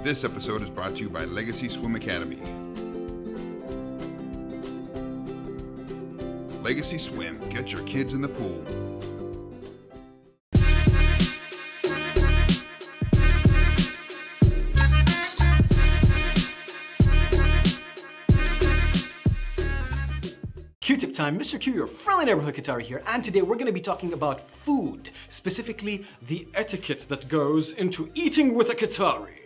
This episode is brought to you by Legacy Swim Academy. Legacy Swim, get your kids in the pool. Q-tip time, Mr. Q, your friendly neighborhood Qatari here, and today we're going to be talking about food, specifically the etiquette that goes into eating with a Qatari.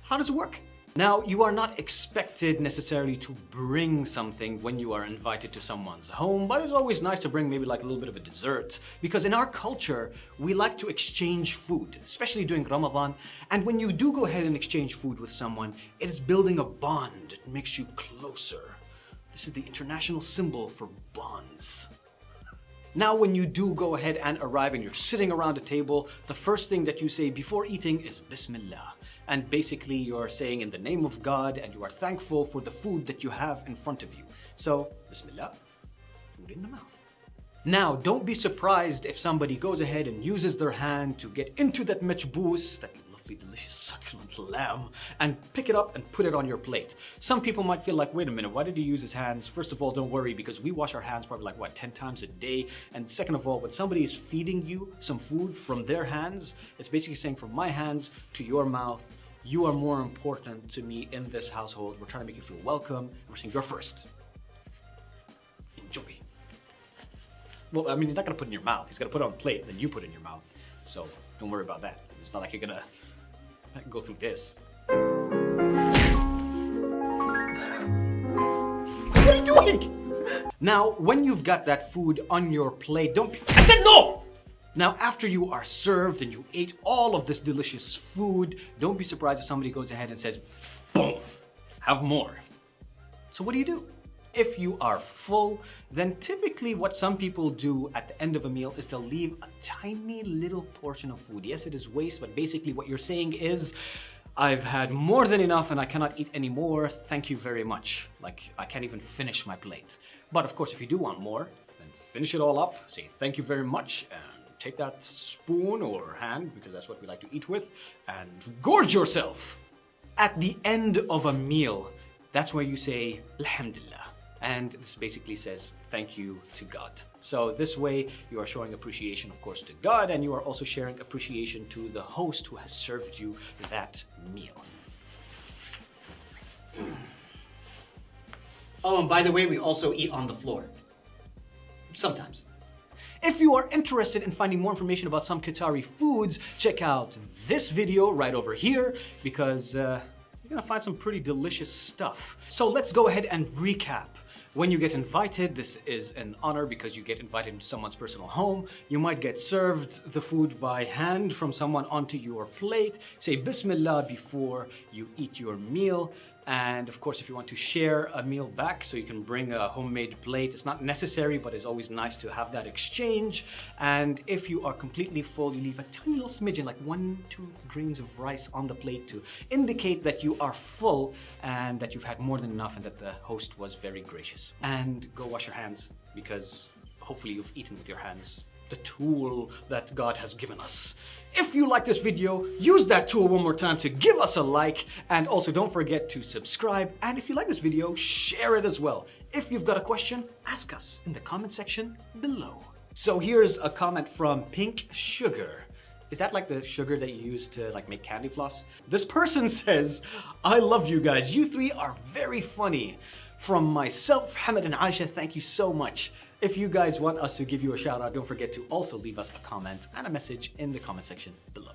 How does it work? Now, you are not expected necessarily to bring something when you are invited to someone's home, but it's always nice to bring maybe like a little bit of a dessert, because in our culture, we like to exchange food, especially during Ramadan, and when you do go ahead and exchange food with someone, it is building a bond, it makes you closer. This is the international symbol for bonds. Now, when you do go ahead and arrive and you're sitting around a table, the first thing that you say before eating is Bismillah. And basically you're saying in the name of God and you are thankful for the food that you have in front of you. So, Bismillah, food in the mouth. Now, don't be surprised if somebody goes ahead and uses their hand to get into that machboos, that lovely, delicious, succulent lamb, and pick it up and put it on your plate. Some people might feel like, wait a minute, why did he use his hands? First of all, don't worry, because we wash our hands probably like, 10 times a day. And second of all, when somebody is feeding you some food from their hands, it's basically saying from my hands to your mouth, you are more important to me in this household. We're trying to make you feel welcome. And we're saying you're first. Enjoy. Well, I mean, he's not gonna put it in your mouth. He's gonna put it on the plate, and then you put it in your mouth. So don't worry about that. It's not like you're gonna go through this. What are you doing? Now, when you've got that food on your plate, don't be... I said no! Now, after you are served and you ate all of this delicious food, don't be surprised if somebody goes ahead and says, boom, have more. So what do? If you are full, then typically what some people do at the end of a meal is they'll leave a tiny little portion of food. Yes, it is waste, but basically what you're saying is, I've had more than enough and I cannot eat any more. Thank you very much. Like, I can't even finish my plate. But of course, if you do want more, then finish it all up, say thank you very much, and take that spoon or hand, because that's what we like to eat with, and gorge yourself. At the end of a meal, that's where you say, Alhamdulillah. And this basically says, thank you to God. So this way, you are showing appreciation, of course, to God, and you are also sharing appreciation to the host who has served you that meal. Oh, and by the way, we also eat on the floor. Sometimes. If you are interested in finding more information about some Qatari foods, check out this video right over here, because you're gonna find some pretty delicious stuff. So let's go ahead and recap. When you get invited, this is an honor because you get invited into someone's personal home. You might get served the food by hand from someone onto your plate. Say Bismillah before you eat your meal. And of course, if you want to share a meal back, so you can bring a homemade plate. It's not necessary, but it's always nice to have that exchange. And if you are completely full, you leave a tiny little smidgen, like 1-2 grains of rice on the plate to indicate that you are full and that you've had more than enough and that the host was very gracious. And go wash your hands, because hopefully you've eaten with your hands, the tool that God has given us. If you like this video, use that tool one more time to give us a like, and also don't forget to subscribe. And if you like this video, share it as well. If you've got a question, ask us in the comment section below. So here's a comment from Pink Sugar. Is that like the sugar that you use to like make candy floss? This person says, I love you guys. You three are very funny. From myself, Hamid and Aisha, thank you so much. If you guys want us to give you a shout out, don't forget to also leave us a comment and a message in the comment section below.